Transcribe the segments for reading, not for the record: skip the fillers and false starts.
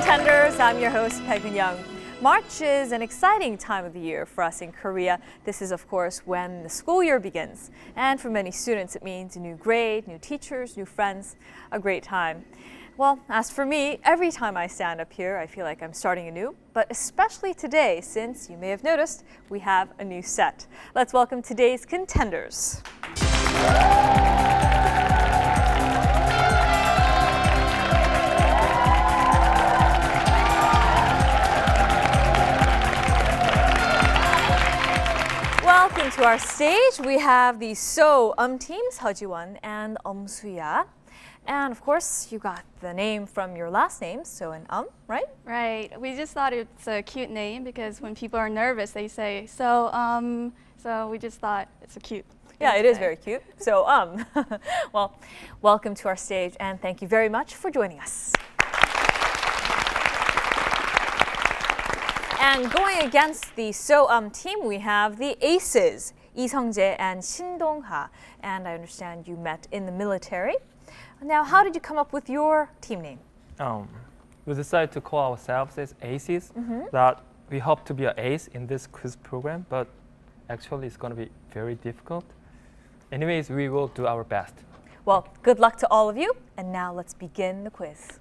Contenders, I'm your host, Peg Young. March is an exciting time of the year for us in Korea. This is, of course, when the school year begins. And for many students, it means a new grade, new teachers, new friends, a great time. Well, as for me, every time I stand up here, I feel like I'm starting anew, but especially today, since you may have noticed, we have a new set. Let's welcome today's contenders. Welcome to our stage. We have the teams, Heo-jiwon and Suya. And of course, you got the name from your last name, So and right? Right. We just thought it's a cute name because when people are nervous, they say so. So we just thought it's a cute. Yeah, it is very cute. So well, welcome to our stage, and thank you very much for joining us. And going against the team, we have the aces, Lee Seung-jae and Shin Dong-ha. And I understand you met in the military. Now, how did you come up with your team name? We decided to call ourselves as aces, that we hope to be an ace in this quiz program, but actually it's going to be very difficult. Anyways, we will do our best. Well, good luck to all of you. And now let's begin the quiz.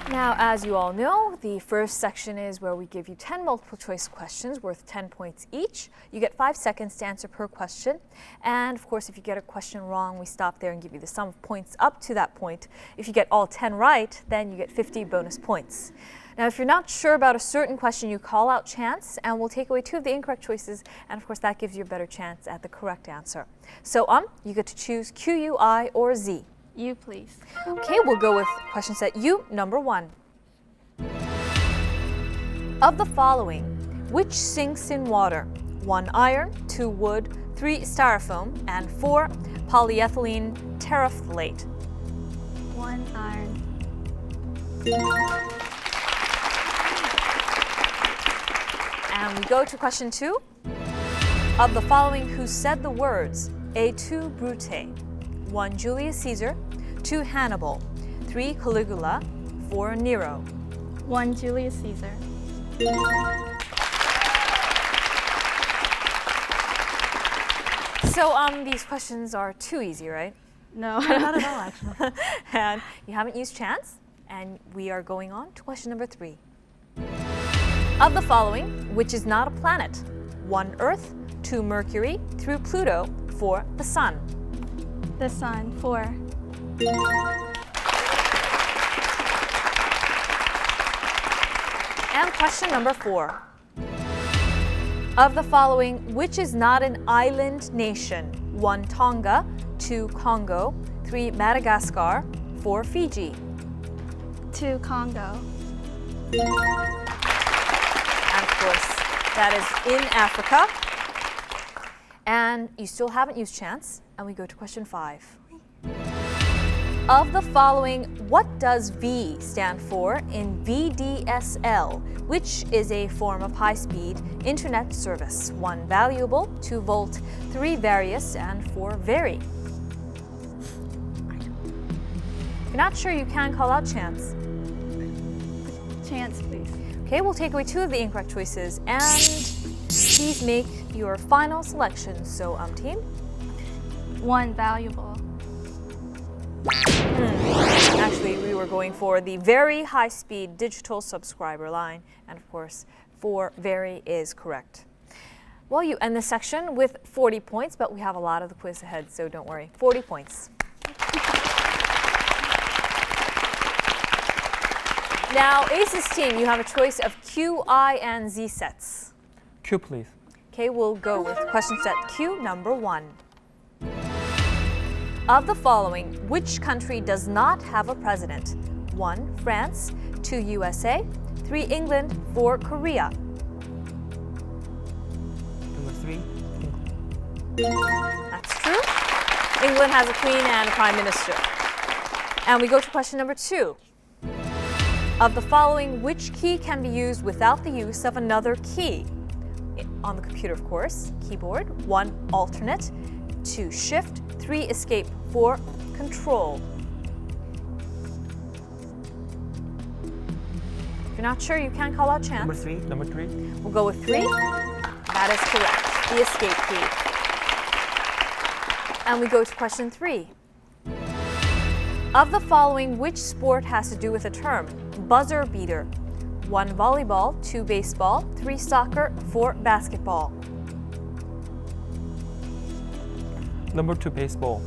Now, as you all know, the first section is where we give you 10 multiple choice questions worth 10 points each. You get 5 seconds to answer per question. And of course, if you get a question wrong, we stop there and give you the sum of points up to that point. If you get all 10 right, then you get 50 bonus points. Now, if you're not sure about a certain question, you call out chance, and we'll take away 2 of the incorrect choices, and of course, that gives you a better chance at the correct answer. So, you get to choose Q, U, I, or Z. You, please. Okay, we'll go with question set U, number 1. Of the following, which sinks in water? 1 iron, 2 wood, 3 styrofoam, and 4 polyethylene terephthalate. 1 iron. And we go to question 2. Of the following, who said the words et tu, Brute? 1 Julius Caesar, 2 Hannibal, 3 Caligula, 4 Nero. 1 Julius Caesar. So these questions are too easy, right? No, Not at all, actually. And you haven't used chance, and we are going on to question number 3. Of the following, which is not a planet? 1 Earth, 2 Mercury, 3 Pluto, 4 the Sun. The Sun. 4. And question number 4. Of the following, which is not an island nation? 1 Tonga, 2 Congo, 3 Madagascar, 4 Fiji. 2 Congo. And of course, that is in Africa. And you still haven't used chance, and we go to question 5. Of the following, what does V stand for in VDSL, which is a form of high-speed internet service? 1 valuable, 2 volt, 3 various, and 4 vary. If you're not sure, you can call out chance. Chance, please. Okay, we'll take away 2 of the incorrect choices, and please make your final selection. So, team? 1 valuable. Actually, we were going for the very high-speed digital subscriber line, and of course, 4 very is correct. Well, you end this section with 40 points, but we have a lot of the quiz ahead, so don't worry. 40 points. Now, Aces team, you have a choice of Q, I, and Z sets. Q, please. Okay, we'll go with question set Q, number 1. Of the following, which country does not have a president? 1 France, 2 USA, 3 England, 4 Korea. Number 3. That's true. England has a queen and a prime minister. And we go to question number 2. Of the following, which key can be used without the use of another key? On the computer, of course, keyboard. 1 alternate, 2, shift, 3, escape, 4, control. If you're not sure, you can call out chance. Number 3. Number 3. We'll go with 3. That is correct. The escape key. And we go to question 3. Of the following, which sport has to do with a term? Buzzer beater. 1, volleyball, 2, baseball, 3, soccer, 4, basketball. Number 2, baseball.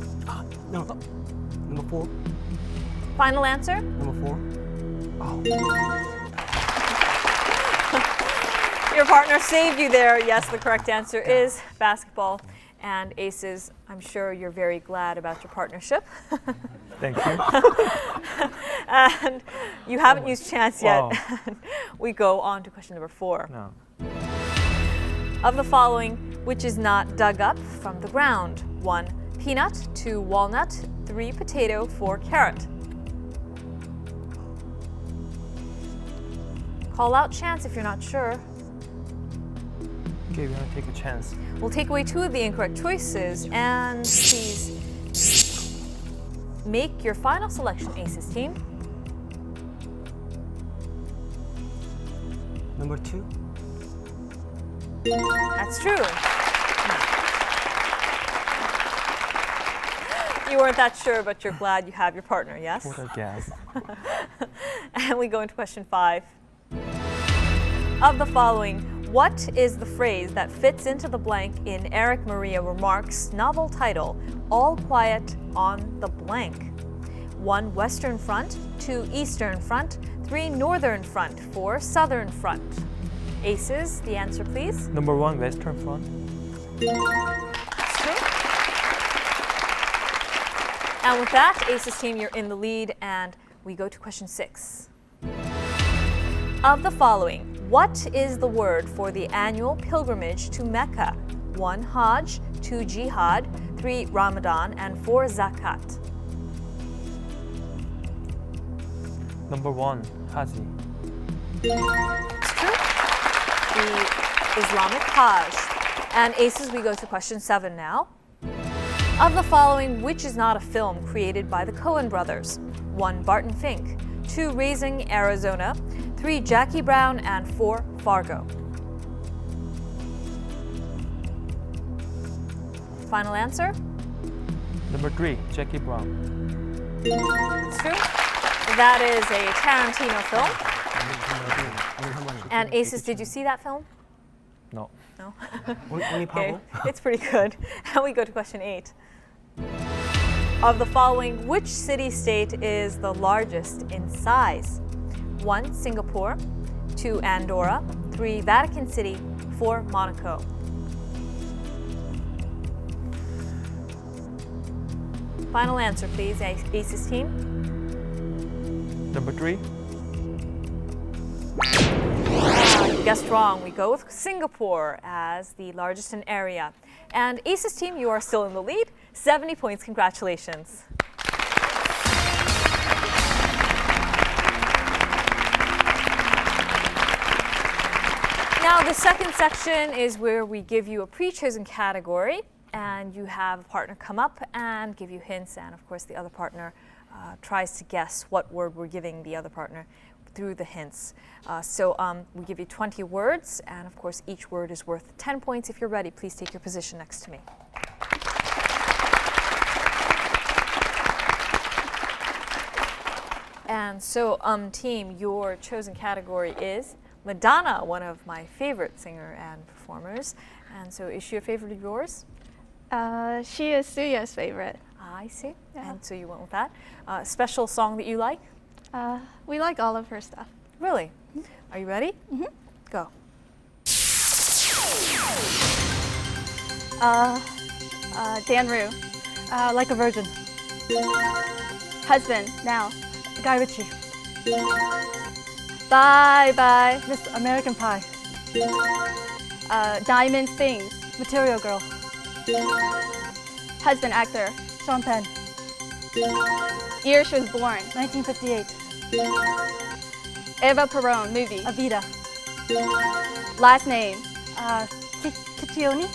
No. Number 4. Final answer? Number 4. Your partner saved you there. Yes, the correct answer is basketball. And Aces, I'm sure you're very glad about your partnership. Thank you. And you haven't used chance yet. Wow. We go on to question number 4. No. Of the following, which is not dug up from the ground? 1, peanut, 2, walnut, 3, potato, 4, carrot. Call out chance if you're not sure. Okay, we're gonna take a chance. We'll take away 2 of the incorrect choices, and please make your final selection, Aces team. Number 2. That's true. You weren't that sure, but you're glad you have your partner, yes? What a guess. And we go into question 5. Of the following, what is the phrase that fits into the blank in Eric Maria Remarque's novel title, All Quiet on the Blank? 1, Western Front, 2, Eastern Front, 3, Northern Front, 4, Southern Front. Aces, the answer please. Number 1, Western Front. That's true. And with that, Aces team, you're in the lead, and we go to question 6. Of the following, what is the word for the annual pilgrimage to Mecca? 1, Hajj, 2, Jihad, 3, Ramadan, and 4, Zakat. Number 1, Haji. It's true. The Islamic Hajj. And Aces, we go to question 7 now. Of the following, which is not a film created by the Coen brothers? 1, Barton Fink, 2, Raising Arizona, 3, Jackie Brown, and 4, Fargo. Final answer? Number 3, Jackie Brown. It's true. That is a Tarantino film. And Aces, did you see that film? No. No? Only Okay, Pablo. it's pretty good. And we go to question 8. Of the following, which city-state is the largest in size? 1, Singapore, 2, Andorra, 3, Vatican City, 4, Monaco. Final answer, please, Aces team. Number 3. You guessed wrong. We go with Singapore as the largest in area. And Aces team, you are still in the lead. 70 points. Congratulations. Now, the second section is where we give you a pre-chosen category, and you have a partner come up and give you hints, and of course the other partner tries to guess what word we're giving the other partner through the hints. We give you 20 words, and of course each word is worth 10 points. If you're ready, please take your position next to me. And so, team, your chosen category is Madonna, one of my favorite singer and performers. And so, is she a favorite of yours? She is Suya's favorite. I see. Yeah. And so you went with that. Special song that you like? We like all of her stuff. Really? Are you ready? Mhm. Go. Dan Rue. Like a Virgin. Husband, now. Guy Ritchie. Bye bye. Miss American Pie. Diamond Things. Material Girl. Husband, actor. Sean Penn. Year she was born. 1958. Eva Perón, movie. Avida. Last name. Ciccione.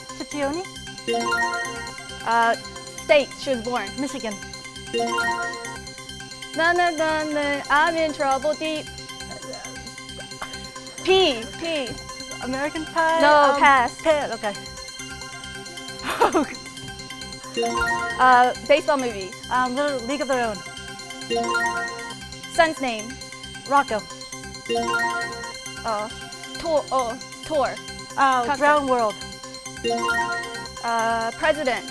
State she was born. Michigan. No, I'm in trouble deep. P. American Pie. No, pass. Okay. Baseball movie. Little League of Their Own. Son's name. Rocco. Tour. Drowned World. President.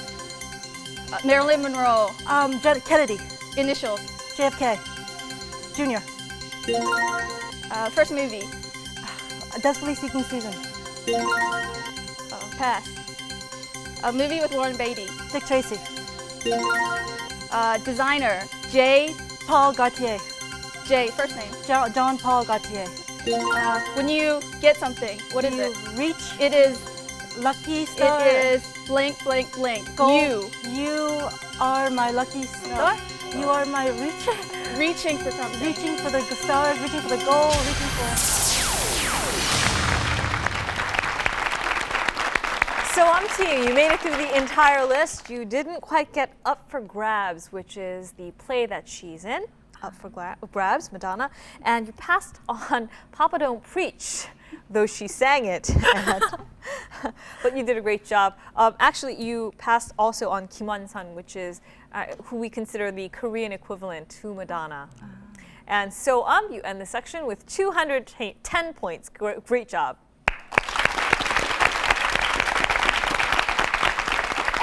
Marilyn Monroe. Kennedy. Initials. JFK. Junior. First movie. Desperately Seeking Susan. Pass. A movie with Warren Beatty. Dick Tracy. Designer. J. Paul Gaultier. J. First name. John Paul Gaultier. When you get something, what is You it? reach. It is. Lucky star. It is blank. Gold. You are my lucky star. You are my reach. Reaching for something. Reaching for the stars. Reaching for the goal. Reaching for. So team, you made it through the entire list. You didn't quite get Up for Grabs, which is the play that she's in. Up for Grabs, Madonna. And you passed on Papa Don't Preach, though she sang it. But you did a great job. Actually, you passed also on Kim Won-sun, which is who we consider the Korean equivalent to Madonna. And so you end the section with 210 points. Great job.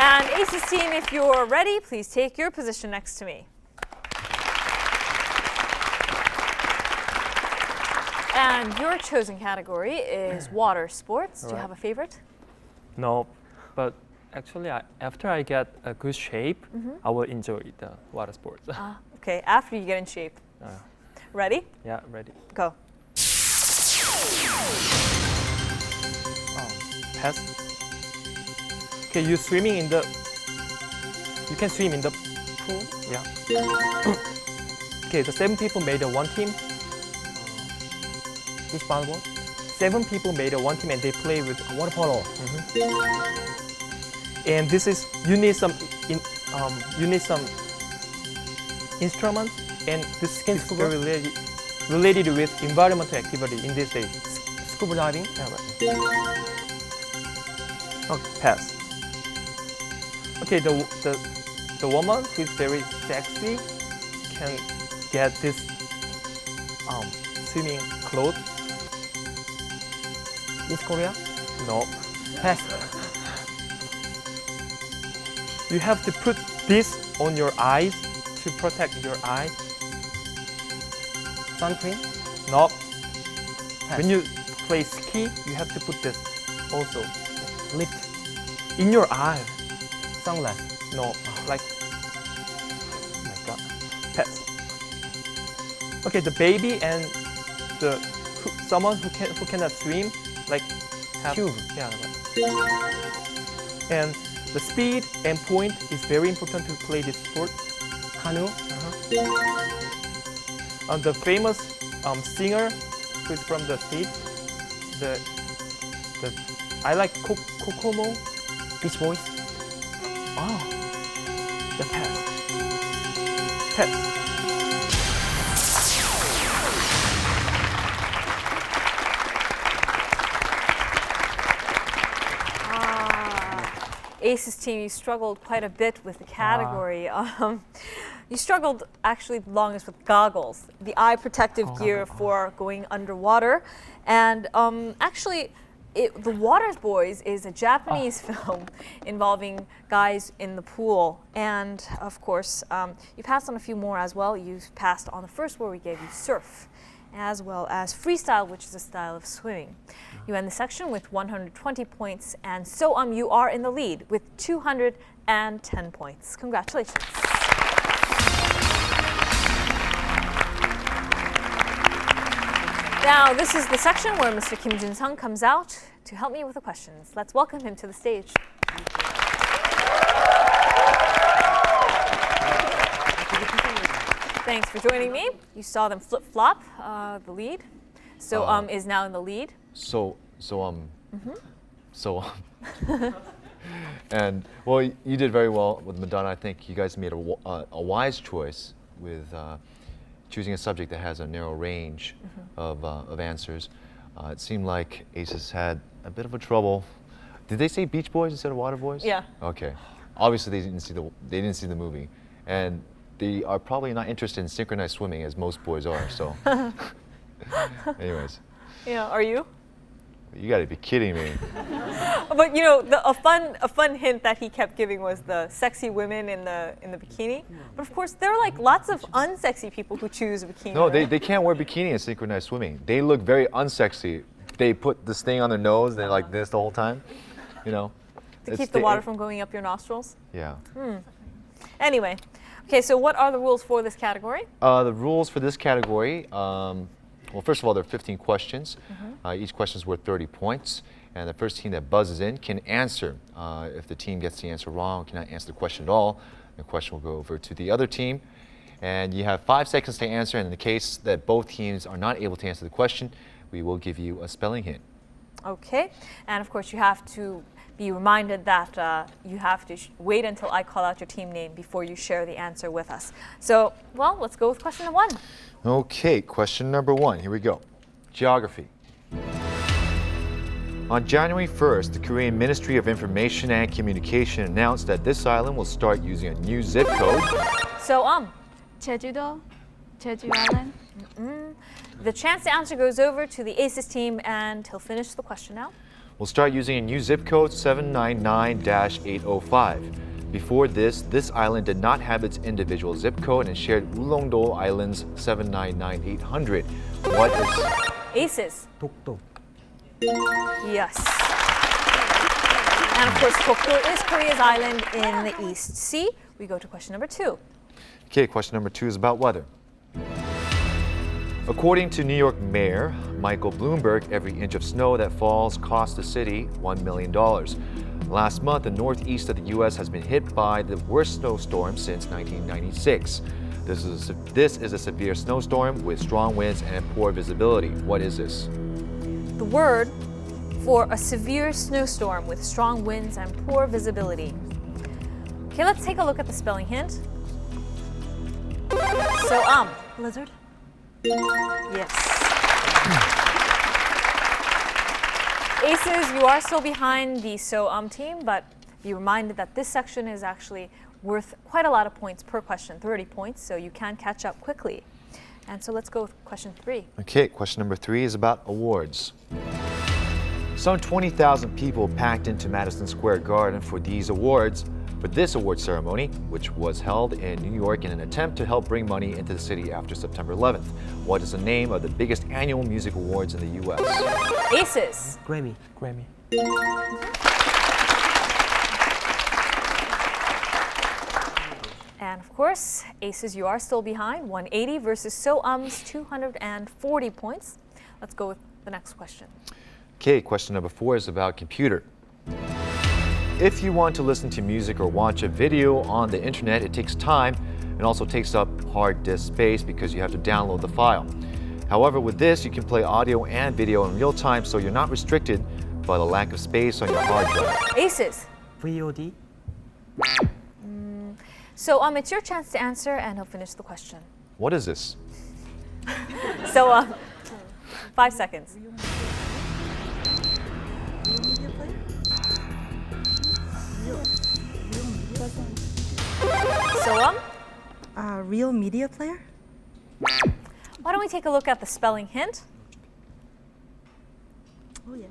And Aces team, if you're ready, please take your position next to me. And your chosen category is water sports. Do you have a favorite? No, but actually, after I get a good shape, I will enjoy the water sports. Okay, after you get in shape. Ready? Yeah, ready. Go. Pass. Okay, you swimming in the. You can swim in the pool. Yeah. Okay, the 7 people made a one team. Beach volleyball. 7 people made a one team and they play with Water polo. And this is you need some instruments, and this is very related with environmental activity in these days. Scuba diving. Yeah, right. Okay, pass. Okay, the woman who is very sexy can get this swimming clothes. Miss Korea. No. Pass. You have to put this on your eyes to protect your eyes. Sunscreen. No. Pass. When you play ski, you have to put this also Lift. in your eye. Sunglasses. No, like. Oh my God. Pass. Okay, the baby and someone who cannot swim, like have. Tube. Yeah. Right. And the speed and point is very important to play this sport. Canoe. The famous singer who is from the States, I like Kokomo. Beach Boys. Oh, the pass. Pass. Aces team, you struggled quite a bit with the category. You struggled actually the longest with goggles, the eye protective gear for going underwater. And actually, The Water Boys is a Japanese film involving guys in the pool. And of course, you passed on a few more as well. You passed on the first where we gave you surf, as well as freestyle, which is a style of swimming. You end the section with 120 points, and so you are in the lead with 210 points. Congratulations. Now, this is the section where Mr. Kim Jun-sung comes out to help me with the questions. Let's welcome him to the stage. Thanks for joining me. You saw them flip-flop the lead. So is now in the lead. And well, you did very well with Madonna. I think you guys made a wise choice with choosing a subject that has a narrow range of answers. It seemed like Aces had a bit of a trouble. Did they say Beach Boys instead of Water Boys? Yeah. Okay. Obviously, they didn't see the movie, and they are probably not interested in synchronized swimming as most boys are. So, anyways. Yeah, are you? You got to be kidding me. But you know, a fun hint that he kept giving was the sexy women in the bikini. But of course, there are like lots of unsexy people who choose a bikini. No, right? they can't wear bikini in synchronized swimming. They look very unsexy. They put this thing on their nose. They're like this the whole time. You know. To keep the water from going up your nostrils. Yeah. Anyway, okay. So what are the rules for this category? The rules for this category. Well, first of all, there are 15 questions. Each question is worth 30 points. And the first team that buzzes in can answer. If the team gets the answer wrong, cannot answer the question at all, the question will go over to the other team. And you have 5 seconds to answer. And in the case that both teams are not able to answer the question, we will give you a spelling hint. Okay. And of course, you have to be reminded that you have to wait until I call out your team name before you share the answer with us. So, well, let's go with question number 1. Okay, question number 1. Here we go. Geography. On January 1st, the Korean Ministry of Information and Communication announced that this island will start using a new zip code. So, Jeju Island. the chance to answer goes over to the Aces team, and he'll finish the question now. We'll start using a new zip code 799-805. Before this island did not have its individual zip code and shared Ulleungdo Island's 799-800. What is Aces. 독도. Yes. And of course, Dokdo is Korea's island in the East Sea. We go to question number 2. Okay, question number 2 is about weather. According to New York Mayor Michael Bloomberg, every inch of snow that falls costs the city $1 million. Last month, the northeast of the U.S. has been hit by the worst snowstorm since 1996. This is a severe snowstorm with strong winds and poor visibility. What is this? The word for a severe snowstorm with strong winds and poor visibility. Okay, let's take a look at the spelling hint. So, blizzard? Yes. Aces, you are still behind the team, but be reminded that this section is actually worth quite a lot of points per question, 30 points, so you can catch up quickly. And so let's go with question 3. Okay, question number 3 is about awards. Some 20,000 people packed into Madison Square Garden for this award ceremony, which was held in New York in an attempt to help bring money into the city after September 11th. What is the name of the biggest annual music awards in the U.S.? Aces. Grammy. And of course, Aces, you are still behind, 180 versus So-Um's 240 points. Let's go with the next question. Okay, question number 4 is about computer. If you want to listen to music or watch a video on the internet, it takes time and also takes up hard disk space because you have to download the file. However, with this, you can play audio and video in real time, so you're not restricted by the lack of space on your hard drive. Aces. VOD. So, it's your chance to answer, and he'll finish the question. What is this? So, 5 seconds. So, Real media player? why don't we take a look at the spelling hint? Oh yeah.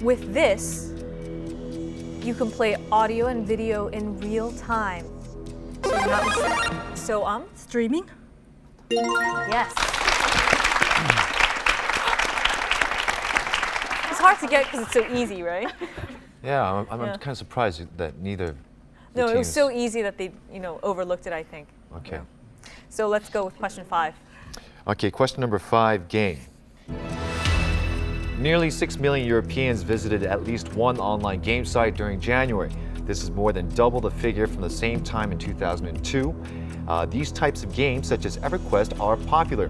With this, you can play audio and video in real time. So, you're not restricted. So, Streaming? yes. It's hard to get because it's so easy, right? Yeah, I'm Yeah. kind of surprised that neither. No, it was teams- so easy that they, overlooked it, I think. Okay. So let's go with question 5. Okay, question number 5, game. Nearly 6 million Europeans visited at least one online game site during January. This is more than double the figure from the same time in 2002. These types of games, such as EverQuest, are popular.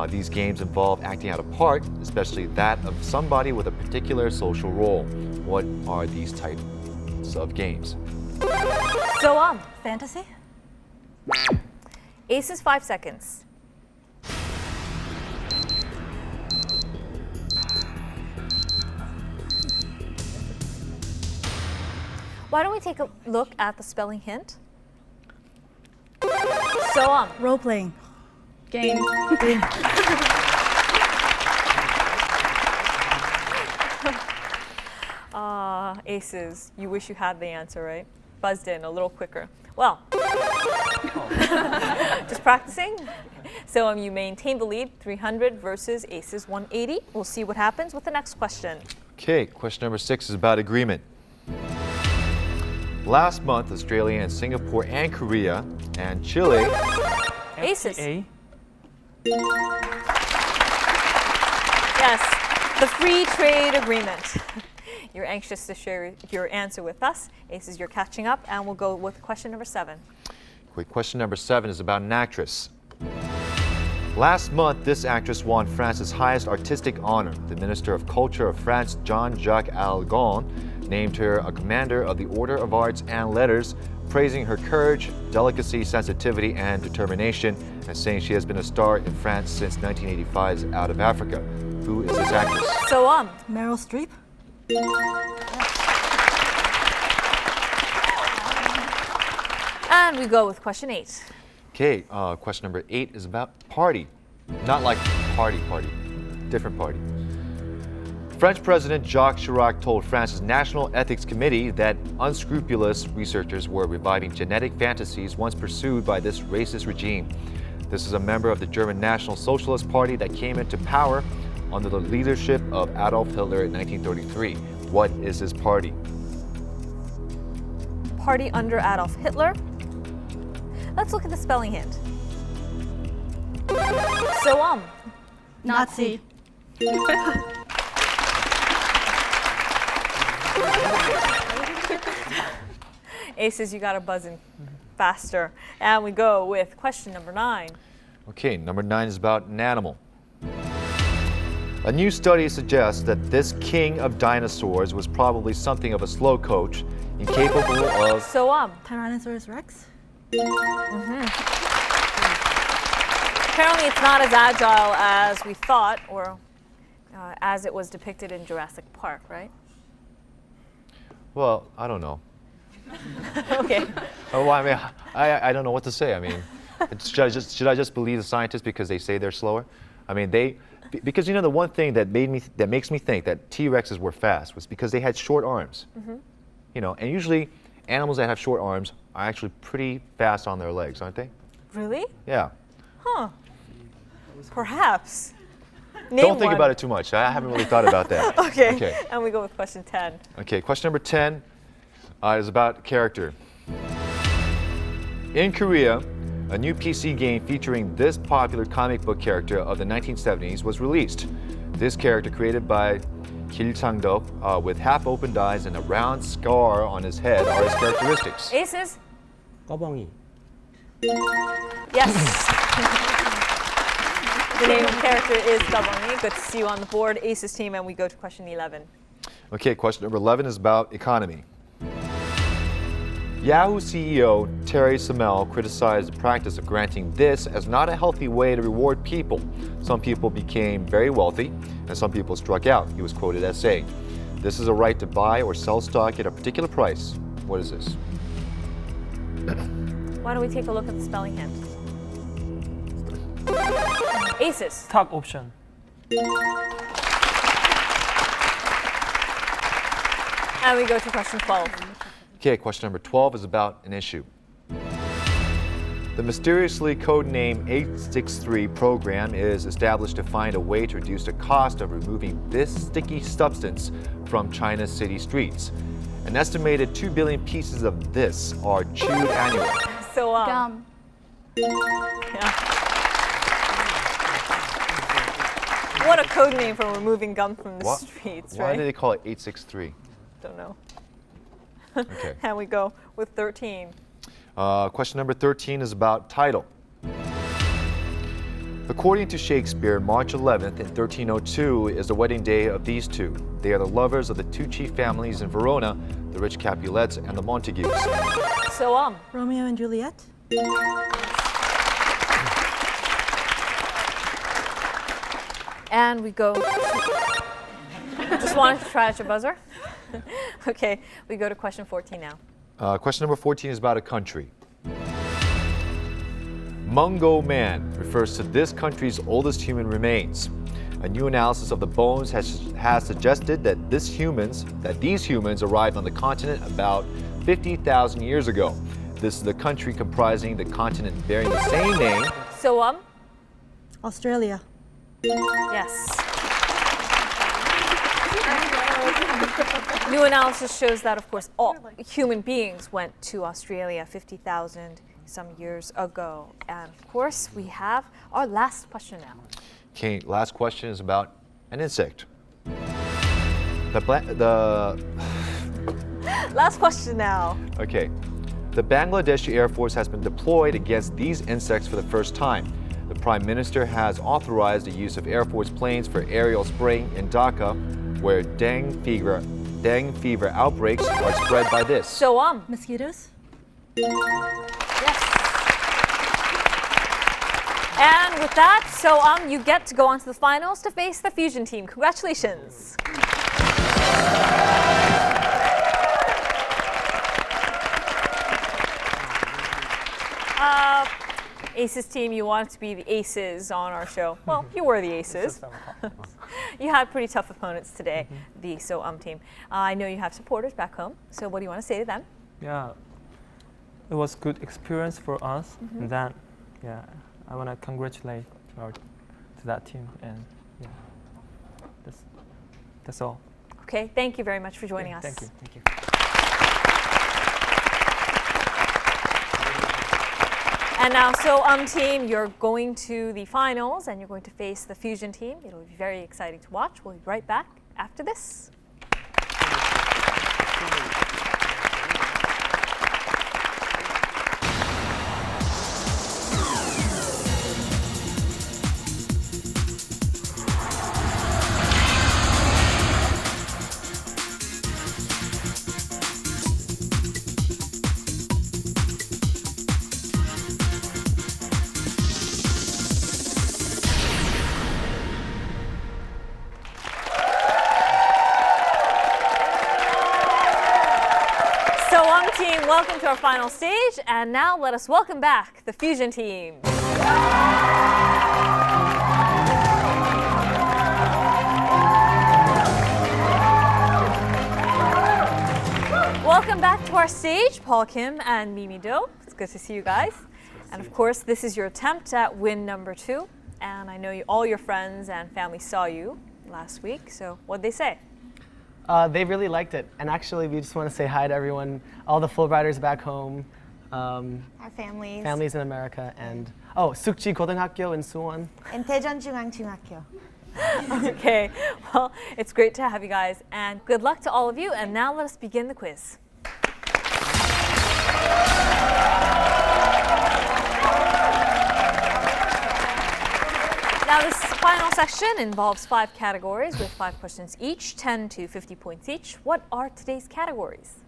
These games involve acting out a part, especially that of somebody with a particular social role. What are these type months of games. So Fantasy? Aces, 5 seconds. Why don't we take a look at the spelling hint? So Role playing. Game. Aces, you wish you had the answer, right? Buzzed in a little quicker. Well, just practicing. So you maintain the lead, 300 versus Aces, 180. We'll see what happens with the next question. Okay, question number 6 is about agreement. Last month, Australia and Singapore and Korea and Chile. Aces. FTA? Yes, the free trade agreement. You're anxious to share your answer with us. Aces, you're catching up, and we'll go with question number 7. Wait, question number 7 is about an actress. Last month, this actress won France's highest artistic honor. The Minister of Culture of France, Jean-Jacques Aragon, named her a commander of the Order of Arts and Letters, praising her courage, delicacy, sensitivity, and determination, and saying she has been a star in France since 1985's Out of Africa. Who is this actress? So Meryl Streep? and we go with question 8. Okay, question number 8 is about party. Not like party, different party. French President Jacques Chirac told France's National Ethics Committee that unscrupulous researchers were reviving genetic fantasies once pursued by this racist regime. This is a member of the German National Socialist Party that came into power under the leadership of Adolf Hitler in 1933. What is this party? Party under Adolf Hitler. Let's look at the spelling hint. So Nazi. Aces, you got to buzz in faster. And we go with question number 9. Okay, number 9 is about an animal. A new study suggests that this king of dinosaurs was probably something of a slow coach, incapable of... So Tyrannosaurus Rex? apparently it's not as agile as we thought, or as it was depicted in Jurassic Park, right? Well, I don't know. Okay. Oh, I mean, I don't know what to say. I mean, should I just believe the scientists because they say they're slower? I mean, because you know the one thing that makes me think that T-Rexes were fast was because they had short arms. You know, and usually animals that have short arms are actually pretty fast on their legs, aren't they? Really? Yeah. Huh. Perhaps. Don't think about it too much. I haven't really thought about that. Okay. And we go with question 10. Okay, question number 10 is about character. In Korea, a new PC game featuring this popular comic book character of the 1970s was released. This character, created by Kil Sang-dok, with half-opened eyes and a round scar on his head, are his characteristics. Aces? 꺼벙이. Yes. The name of the character is Dabongi. Good to see you on the board, Aces team, and we go to question 11. Okay, question number 11 is about economy. Yahoo CEO Terry Semel criticized the practice of granting this as not a healthy way to reward people. Some people became very wealthy, and some people struck out. He was quoted as saying, "This is a right to buy or sell stock at a particular price." What is this? Why don't we take a look at the spelling hint? Aces. Stock option. And we go to question 12. Okay, question number 12 is about an issue. The mysteriously codenamed 863 program is established to find a way to reduce the cost of removing this sticky substance from China's city streets. An estimated 2 billion pieces of this are chewed annually. So, Gum. what a code name for removing gum from the streets, Why right? do they call it 863? Don't know. Okay. And we go with 13. Question number 13 is about title. According to Shakespeare, March 11th in 1302 is the wedding day of these two. They are the lovers of the two chief families in Verona, the rich Capulets, and the Montagues. So Romeo and Juliet. and we go. Just wanted to try out your buzzer. Okay, we go to question 14 now. Question number 14 is about a country. Mungo Man refers to this country's oldest human remains. A new analysis of the bones has suggested that these humans arrived on the continent about 50,000 years ago. This is the country comprising the continent bearing the same name. So Australia. yes. New analysis shows that, of course, all human beings went to Australia 50,000 some years ago. And of course, we have our last question now. Okay, last question is about an insect. The Last question now. Okay. The Bangladeshi Air Force has been deployed against these insects for the first time. The Prime Minister has authorized the use of Air Force planes for aerial spraying in Dhaka, where dengue fever outbreaks are spread by this. So Mosquitoes. yes. And with that, so you get to go on to the finals to face the Fusion team. Congratulations. Aces team, you wanted to be the aces on our show. Well, you were the aces. You had pretty tough opponents today, the team. I know you have supporters back home, so what do you want to say to them? Yeah, it was good experience for us. And then, yeah, I want to congratulate to that team, and yeah, that's all. Okay, thank you very much for joining us. Thank you. Thank you. And now, team, you're going to the finals and you're going to face the Fusion team. It'll be very exciting to watch. We'll be right back after this. Team, welcome to our final stage, and now let us welcome back the Fusion team. Welcome back to our stage, Paul Kim and Mimi Do. It's good to see you guys. And of course, this is your attempt at win number 2. And I know all your friends and family saw you last week, so what'd they say? They really liked it. And actually, we just want to say hi to everyone, all the Fulbrighters back home. Our families. Families in America. And, Sukji Godenhakyo in Suwon. And Daejeonjungang-중학교. Okay, well, it's great to have you guys. And good luck to all of you. And now let us begin the quiz. Now, this final section involves 5 categories with 5 questions each, 10 to 50 points each. What are today's categories?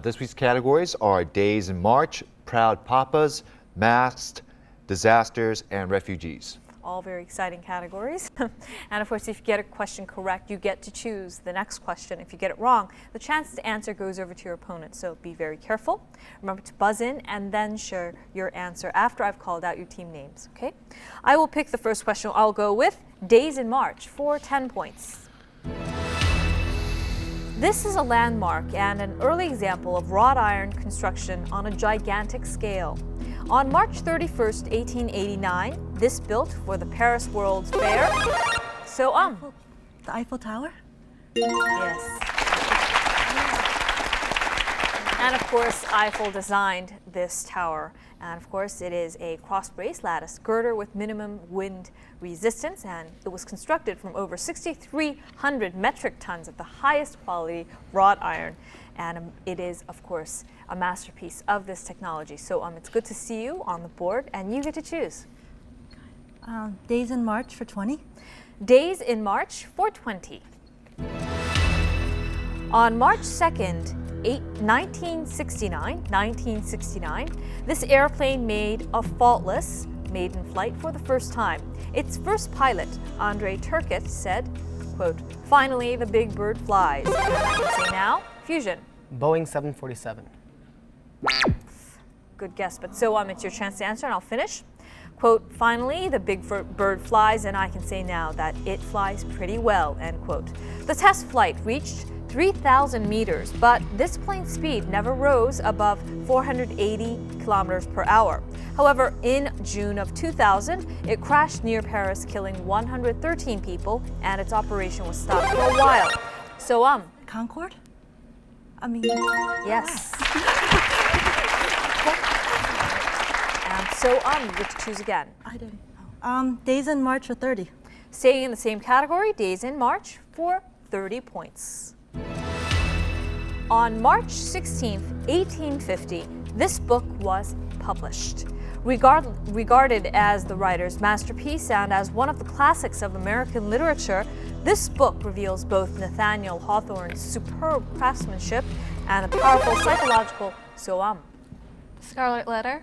This week's categories are Days in March, Proud Papas, Masked, Disasters, and Refugees. All very exciting categories. And of course, if you get a question correct, you get to choose the next question. If you get it wrong, the chance to answer goes over to your opponent, so be very careful. Remember to buzz in and then share your answer after I've called out your team names, okay? I will pick the first question. I'll go with Days in March for 10 points. This is a landmark and an early example of wrought iron construction on a gigantic scale. On March 31st, 1889, this built for the Paris World's Fair. So, The Eiffel Tower. yes. And of course, Eiffel designed this tower. And of course, it is a cross-brace lattice girder with minimum wind resistance, and it was constructed from over 6,300 metric tons of the highest quality wrought iron. And it is, of course, a masterpiece of this technology. So it's good to see you on the board, and you get to choose. Days in March for 20. Days in March for 20. On March 2nd, 1969, this airplane made a faultless maiden flight for the first time. Its first pilot, Andrei Turkit, said, quote, "Finally, the big bird flies." And I can say now, Fusion. Boeing 747. Good guess, but so it's your chance to answer, and I'll finish. Quote, "Finally, the big bird flies, and I can say now that it flies pretty well," end quote. The test flight reached 3,000 meters, but this plane's speed never rose above 480 kilometers per hour. However, in June of 2000, it crashed near Paris, killing 113 people, and its operation was stopped for a while. So, Concorde? I mean, yes. And so, you get to choose again. I didn't know. Days in March for 30. Staying in the same category, days in March for 30 points. On March 16th, 1850, this book was published. Regarded as the writer's masterpiece and as one of the classics of American literature, this book reveals both Nathaniel Hawthorne's superb craftsmanship and a powerful psychological Scarlet Letter.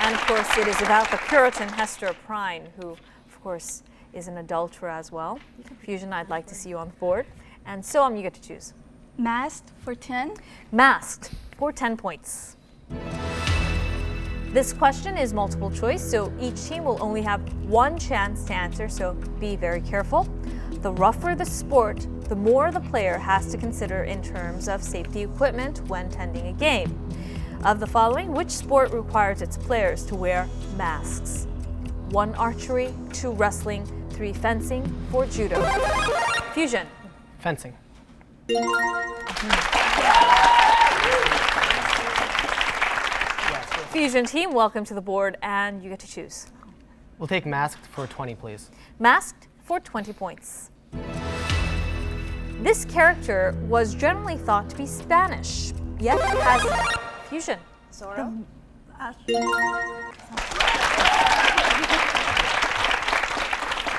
And of course, it is about the Puritan Hester Prynne, who, of course, is an adulterer as well. Fusion, I'd like to see you on the board. And so you get to choose. Masked for 10. Masked for 10 points. This question is multiple choice, so each team will only have one chance to answer, so be very careful. The rougher the sport, the more the player has to consider in terms of safety equipment when tending a game. Of the following, which sport requires its players to wear masks? 1 archery, 2 wrestling, 3 fencing, 4 judo. Fusion. Fencing. Fusion team, welcome to the board, and you get to choose. We'll take masked for 20, please. Masked for 20 points. This character was generally thought to be Spanish, yet has Fusion. Zorro.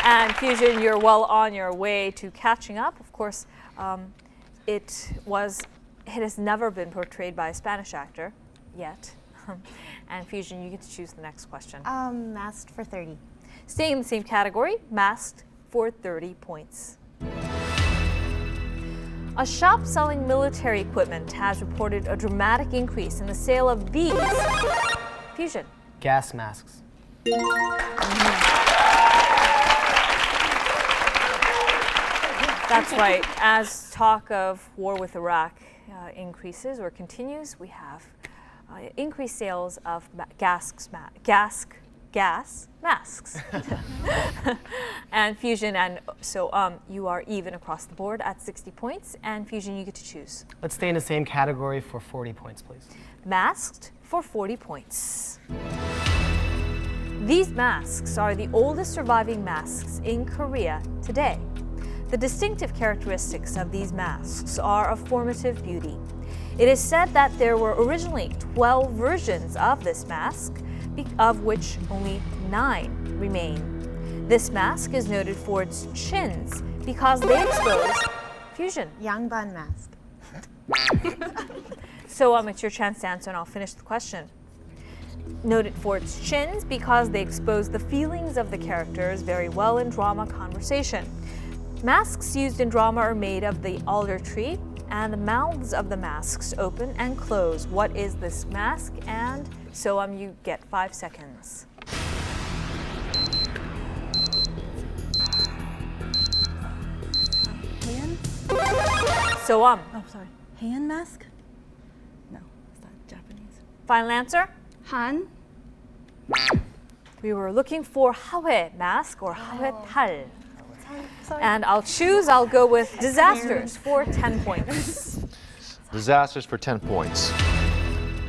And Fusion, you're well on your way to catching up. Of course, it has never been portrayed by a Spanish actor yet. And Fusion, you get to choose the next question. Masked for 30. Staying in the same category, masked for 30 points. A shop selling military equipment has reported a dramatic increase in the sale of these. Fusion. Gas masks. That's right. As talk of war with Iraq increases or continues, we have increased sales of gas masks. And Fusion, and so you are even across the board at 60 points. And Fusion, you get to choose. Let's stay in the same category for 40 points, please. Masked for 40 points. These masks are the oldest surviving masks in Korea today. The distinctive characteristics of these masks are of formative beauty. It is said that there were originally 12 versions of this mask, of which only 9 remain. This mask is noted for its chins because they expose Fusion. Yangban mask. So it's your chance to answer, and I'll finish the question. Noted for its chins because they expose the feelings of the characters very well in drama conversation. Masks used in drama are made of the alder tree, and the mouths of the masks open and close. What is this mask? And so you get 5 seconds. Heian? So Oh, sorry. Heian mask? No, it's not Japanese. final answer? Han. We were looking for 하회 mask or 하회 탈. Sorry. And I'll go with disasters for 10 points. Disasters for 10 points.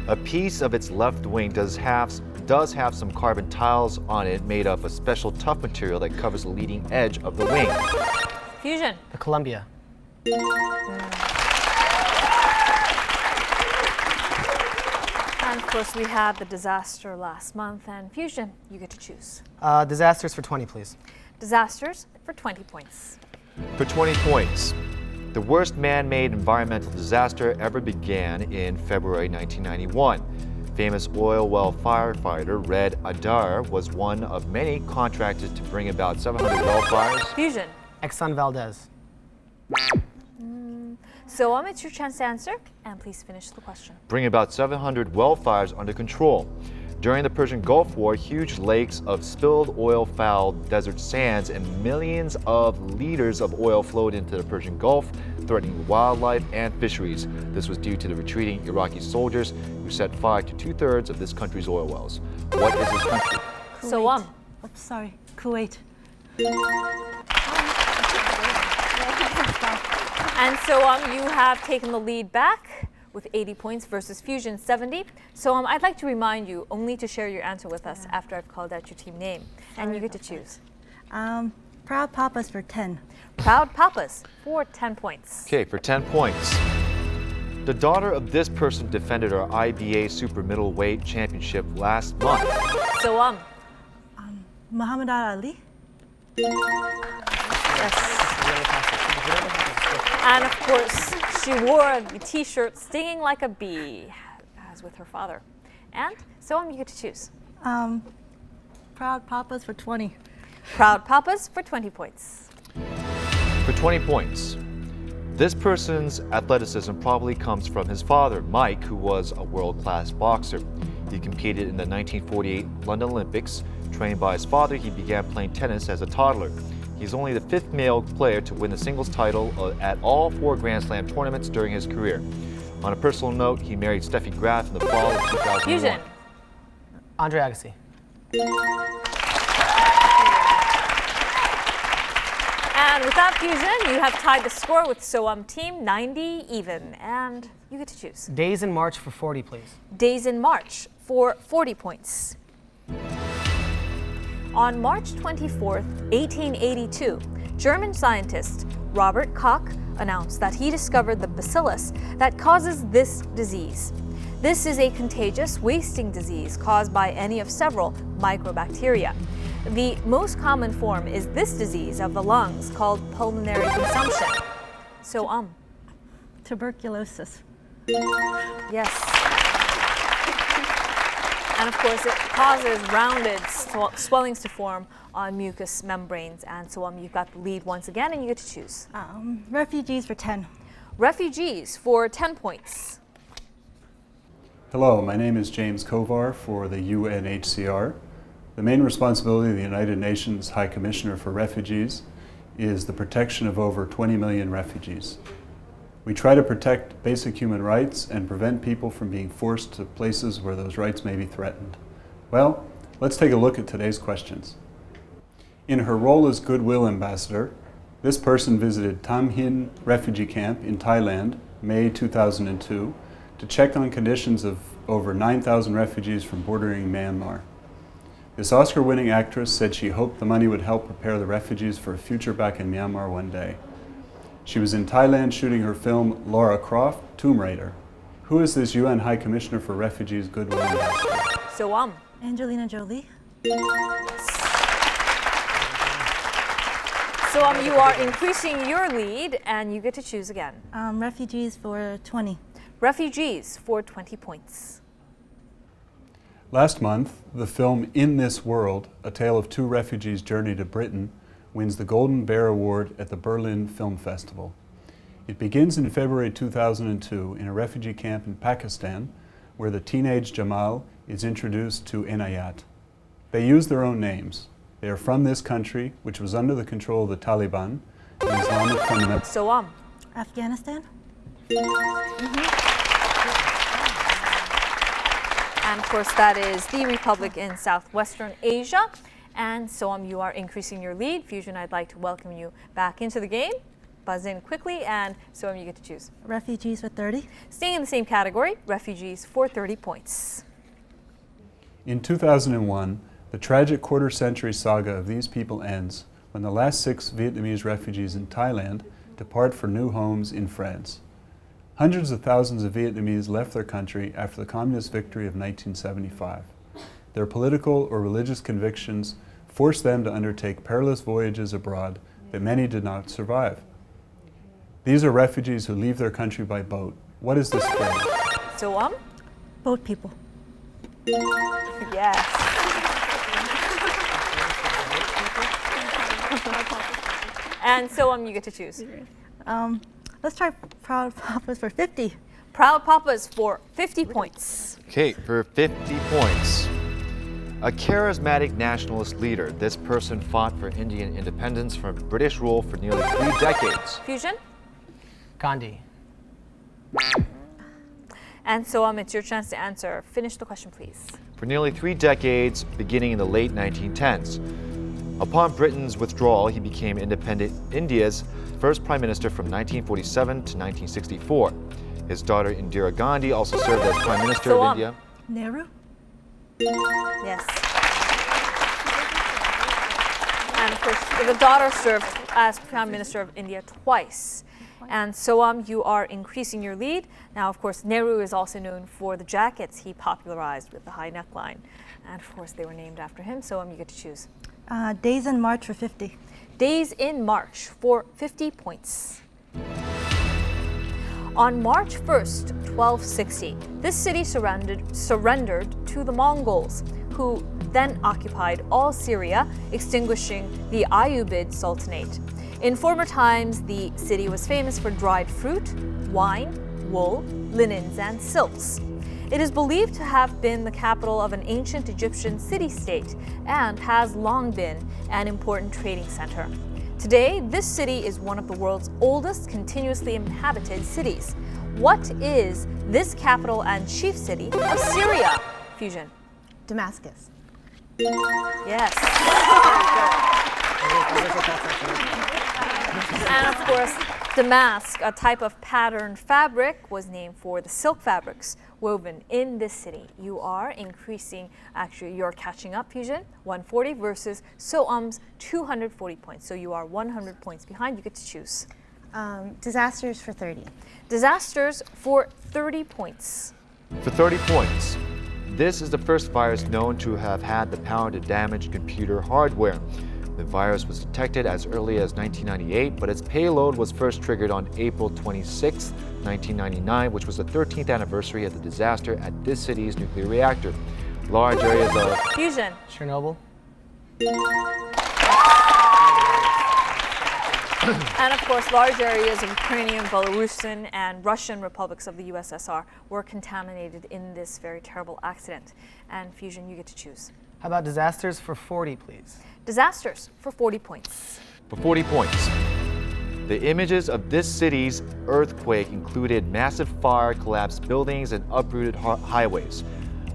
A piece of its left wing does have some carbon tiles on it made of a special tough material that covers the leading edge of the wing. Fusion. The Columbia. And of course, we had the disaster last month. And Fusion, you get to choose. Disasters for 20, please. Disasters for 20 points. For 20 points, the worst man-made environmental disaster ever began in February 1991. Famous oil well firefighter Red Adar was one of many contracted to bring about 700 well fires. Fusion. Exxon Valdez. So it's your chance to answer, and please finish the question. Bring about 700 well fires under control. During the Persian Gulf War, huge lakes of spilled oil fouled desert sands and millions of liters of oil flowed into the Persian Gulf, threatening wildlife and fisheries. This was due to the retreating Iraqi soldiers who set fire to 2/3 of this country's oil wells. What is this country? So Oops, sorry. Kuwait. And so you have taken the lead back with 80 points versus Fusion 70. So I'd like to remind you only to share your answer with us after I've called out your team name. And you get to choose. Proud Papas for 10. Proud Papas for 10 points. Okay, for 10 points. The daughter of this person defended our IBA Super Middleweight Championship last month. So Muhammad Ali. yes. And of course, she wore the t-shirt stinging like a bee, as with her father. And so you get to choose. Proud Papas for 20. Proud Papas for 20 points. For 20 points. This person's athleticism probably comes from his father, Mike, who was a world-class boxer. He competed in the 1948 London Olympics. Trained by his father, he began playing tennis as a toddler. He's only the 5th male player to win the singles title at all 4 Grand Slam tournaments during his career. On a personal note, he married Steffi Graf in the fall of 2001. Fusion. Andre Agassi. And with that, Fusion, you have tied the score with team 90 even. And you get to choose. Days in March for 40, please. Days in March for 40 points. On March 24th, 1882, German scientist Robert Koch announced that he discovered the bacillus that causes this disease. This is a contagious wasting disease caused by any of several microbacteria. The most common form is this disease of the lungs called pulmonary consumption. So Tuberculosis. yes. And of course, it causes rounded swellings to form on mucous membranes. And so you've got the lead once again, and you get to choose. Refugees for 10. Refugees for 10 points. Hello, my name is James Kovar for the UNHCR. The main responsibility of the United Nations High Commissioner for Refugees is the protection of over 20 million refugees. We try to protect basic human rights and prevent people from being forced to places where those rights may be threatened. Well, let's take a look at today's questions. In her role as Goodwill Ambassador, this person visited Tam Hin refugee camp in Thailand, May 2002, to check on conditions of over 9,000 refugees from bordering Myanmar. This Oscar-winning actress said she hoped the money would help prepare the refugees for a future back in Myanmar one day. She was in Thailand shooting her film Lara Croft, Tomb Raider. Who is this UN High Commissioner for Refugees Goodwill Ambassador? So Angelina Jolie. So you are increasing your lead, and you get to choose again. Refugees for 20. Refugees for 20 points. Last month, the film In This World, A Tale of Two Refugees' Journey to Britain, wins the Golden Bear Award at the Berlin Film Festival. It begins in February 2002 in a refugee camp in Pakistan, where the teenage Jamal is introduced to Inayat. They use their own names. They are from this country, which was under the control of the Taliban, an Islamic fundamentalist. So Afghanistan. And of course, that is the Republic in Southwestern Asia. And so you are increasing your lead. Fusion, I'd like to welcome you back into the game. Buzz in quickly, and so you get to choose. Refugees for 30. Staying in the same category, refugees for 30 points. In 2001, the tragic quarter-century saga of these people ends when the last 6 Vietnamese refugees in Thailand depart for new homes in France. Hundreds of thousands of Vietnamese left their country after the communist victory of 1975. Their political or religious convictions forced them to undertake perilous voyages abroad that many did not survive. These are refugees who leave their country by boat. What is this phrase? So Boat people. yes. And so you get to choose. Let's try Proud Papas for 50. Proud Papas for 50 points. Okay, for 50 points. A charismatic nationalist leader, this person fought for Indian independence from British rule for nearly 3 decades. Fusion. Gandhi. And so it's your chance to answer. Finish the question, please. For nearly 3 decades, beginning in the late 1910s. Upon Britain's withdrawal, he became independent India's first prime minister from 1947 to 1964. His daughter Indira Gandhi also served as prime minister So of India. Nehru. Yes. And of course, the daughter served as Prime Minister of India twice. And so you are increasing your lead. Now, of course, Nehru is also known for the jackets he popularized with the high neckline. And of course, they were named after him. So you get to choose. Days in March for 50. Days in March for 50 points. On March 1st, 1260, this city surrendered to the Mongols, who then occupied all Syria, extinguishing the Ayyubid Sultanate. In former times, the city was famous for dried fruit, wine, wool, linens, and silks. It is believed to have been the capital of an ancient Egyptian city-state and has long been an important trading center. Today, this city is one of the world's oldest continuously inhabited cities. What is this capital and chief city of Syria? Fusion. Damascus. Yes. And of course, damask, a type of patterned fabric, was named for the silk fabrics woven in this city. You are increasing, actually, you're catching up, Fusion, 140 versus So-Um's 240 points. So you are 100 points behind. You get to choose. Disasters for 30. Disasters for 30 points. For 30 points. This is the first virus known to have had the power to damage computer hardware. The virus was detected as early as 1998, but its payload was first triggered on April 26, 1999, which was the 13th anniversary of the disaster at this city's nuclear reactor. Large areas of Fusion. Chernobyl. And of course, large areas of Ukrainian, Belarusian, and Russian republics of the USSR were contaminated in this very terrible accident. And Fusion, you get to choose. How about disasters for 40, please? Disasters for 40 points. For 40 points. The images of this city's earthquake included massive fire, collapsed buildings, and uprooted highways.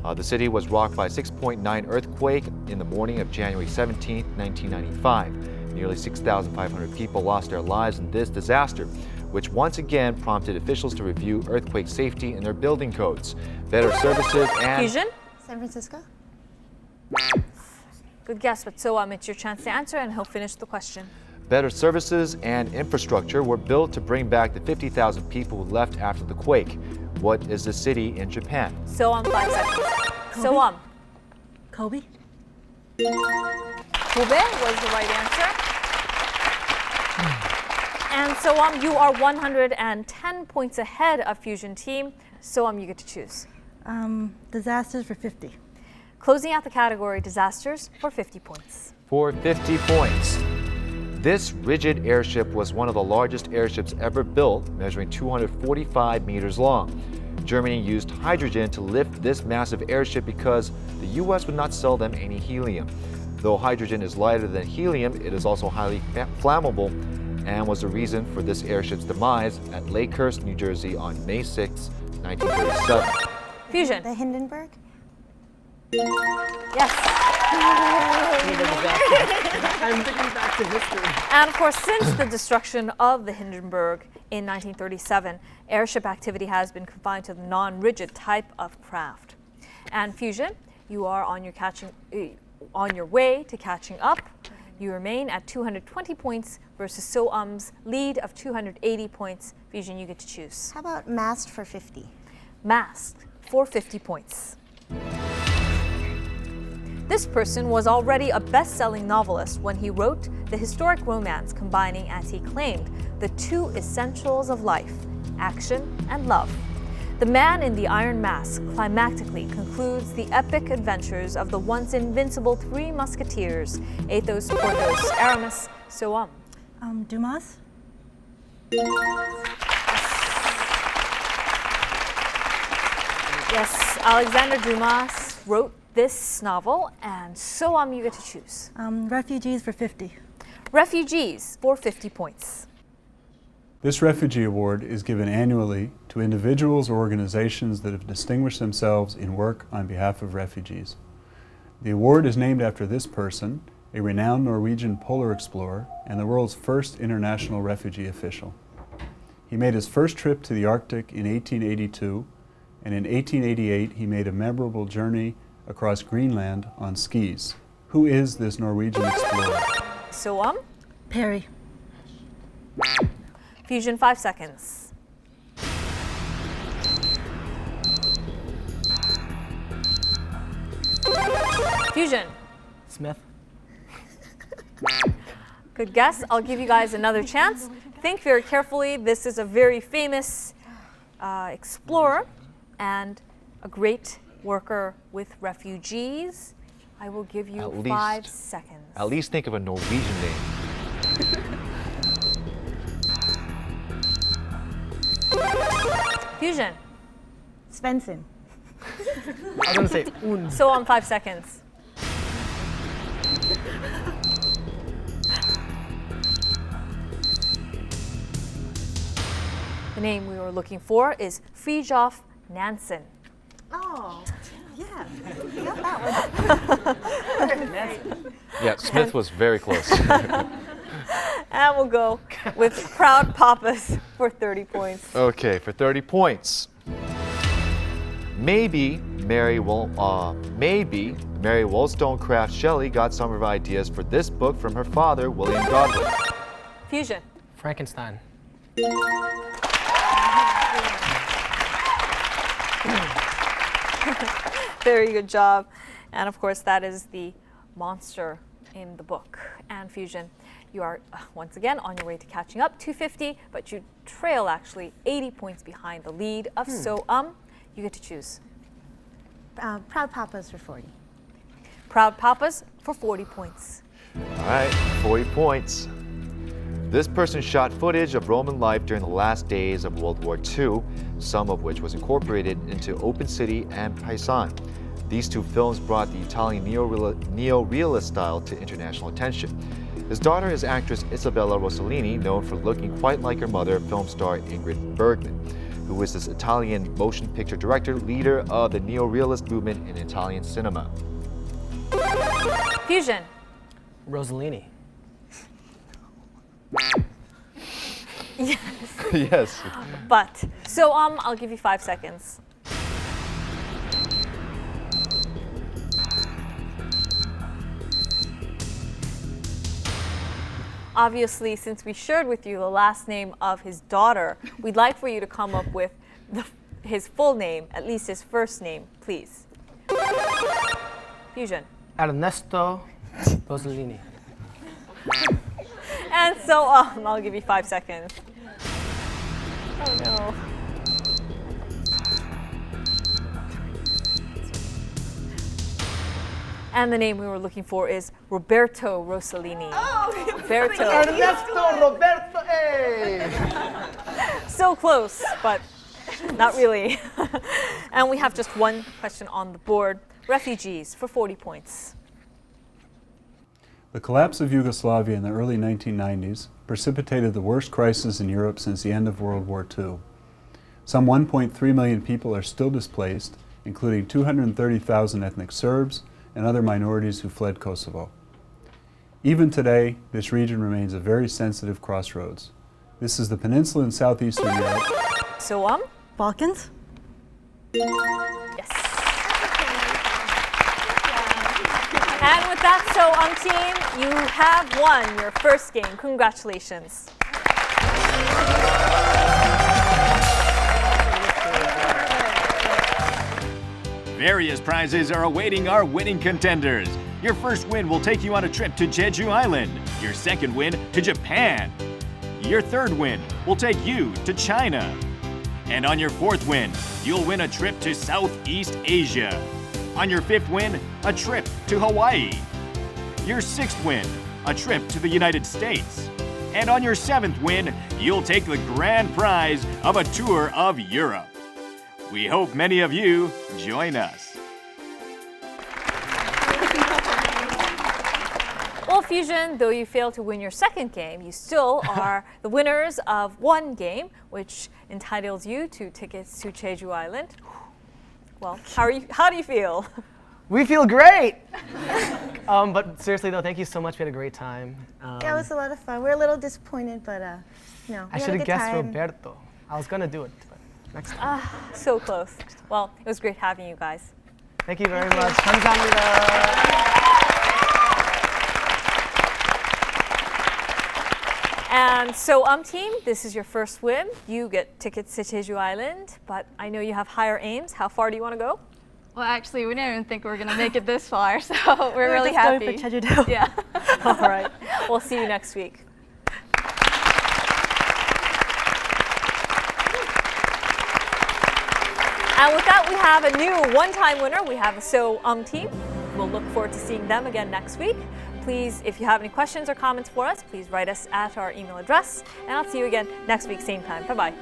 The city was rocked by a 6.9 earthquake in the morning of January 17, 1995. Nearly 6,500 people lost their lives in this disaster, which once again prompted officials to review earthquake safety in their building codes. Better services and... Fusion? San Francisco. Good guess, but so it's your chance to answer, and he'll finish the question. Better services and infrastructure were built to bring back the 50,000 people who left after the quake. What is the city in Japan? So 5 seconds. So Kobe. Kobe was the right answer. And so you are 110 points ahead of Fusion Team. So you get to choose. Disasters for 50. Closing out the category, disasters for 50 points. For 50 points. This rigid airship was one of the largest airships ever built, measuring 245 meters long. Germany used hydrogen to lift this massive airship because the US would not sell them any helium. Though hydrogen is lighter than helium, it is also highly flammable and was the reason for this airship's demise at Lakehurst, New Jersey on May 6, 1937. Fusion. The Hindenburg. Yes. I'm thinking back to history. And of course, since the destruction of the Hindenburg in 1937, airship activity has been confined to the non-rigid type of craft. And Fusion, you are on your way to catching up. You remain at 220 points versus So-Um's lead of 280 points. Fusion, you get to choose. How about masked for 50? Masked for 50 points. This person was already a best-selling novelist when he wrote the historic romance combining, as he claimed, the two essentials of life, action and love. The Man in the Iron Mask climactically concludes the epic adventures of the once invincible Three Musketeers, Athos, Porthos, Aramis, so on. Dumas? Yes, Alexander Dumas wrote this novel, and so on you get to choose. Refugees for 50. Refugees for 50 points. This Refugee Award is given annually to individuals or organizations that have distinguished themselves in work on behalf of refugees. The award is named after this person, a renowned Norwegian polar explorer and the world's first international refugee official. He made his first trip to the Arctic in 1882, and in 1888 he made a memorable journey across Greenland on skis. Who is this Norwegian explorer? So on. Perry. Fusion, 5 seconds. Fusion. Smith. Good guess. I'll give you guys another chance. Think very carefully. This is a very famous explorer and a great worker with refugees. I will give you 5 seconds. At least think of a Norwegian name. Fusion. Svensson. I was going to say Un. So on 5 seconds. The name we were looking for is Fridtjof Nansen. Oh, yeah. You got that one. Yeah, Smith was very close. And we'll go with Proud Papas for 30 points. Okay, for 30 points. Maybe Mary Wollstonecraft Shelley got some of her ideas for this book from her father, William Godwin. Fusion. Frankenstein. Very good job. And of course, that is the monster in the book. And Fusion, you are once again on your way to catching up, 250, but you trail actually 80 points behind the lead of So you get to choose. Proud Papas for 40. Proud Papas for 40 points. All right, 40 points. This person shot footage of Roman life during the last days of World War II, some of which was incorporated into Open City and Paisan. These two films brought the Italian neo-realist style to international attention. His daughter is actress Isabella Rossellini, known for looking quite like her mother, film star Ingrid Bergman, who is this Italian motion picture director, leader of the neo-realist movement in Italian cinema. Fusion. Rossellini. Yes. Yes. But So I'll give you 5 seconds. Obviously, since we shared with you the last name of his daughter, we'd like for you to come up with his full name, at least his first name, please. Fusion. Ernesto Rossellini. And so I'll give you 5 seconds. Oh no. And the name we were looking for is Roberto Rossellini. Oh, Roberto. Ernesto Roberto. Hey. So close, but not really. And we have just one question on the board. Refugees for 40 points. The collapse of Yugoslavia in the early 1990s precipitated the worst crisis in Europe since the end of World War II. Some 1.3 million people are still displaced, including 230,000 ethnic Serbs and other minorities who fled Kosovo. Even today, this region remains a very sensitive crossroads. This is the peninsula in southeastern Europe. So Balkans? Yes. And with that, team, you have won your first game. Congratulations. Various prizes are awaiting our winning contenders. Your first win will take you on a trip to Jeju Island. Your second win to Japan. Your third win will take you to China. And on your fourth win, you'll win a trip to Southeast Asia. On your fifth win, a trip to Hawaii. Your sixth win, a trip to the United States. And on your seventh win, you'll take the grand prize of a tour of Europe. We hope many of you join us. Well, Fusion, though you failed to win your second game, you still are the winners of one game, which entitles you to tickets to Jeju Island. Well, how do you feel? We feel great. But seriously though, thank you so much. We had a great time. Yeah, it was a lot of fun. We're a little disappointed, but no, I should have guessed Roberto. I was gonna do it, but next time. So close. Well, it was great having you guys. Thank you very much. 감사합니다. And so, team, this is your first win. You get tickets to Jeju Island, but I know you have higher aims. How far do you want to go? Well, actually, we didn't even think we were going to make it this far, so we're really happy. Going for Jeju-do. Yeah. All right. We'll see you next week. And with that, we have a new one-time winner. We have the So team. We'll look forward to seeing them again next week. Please, if you have any questions or comments for us, please write us at our email address. And I'll see you again next week, same time. Bye-bye.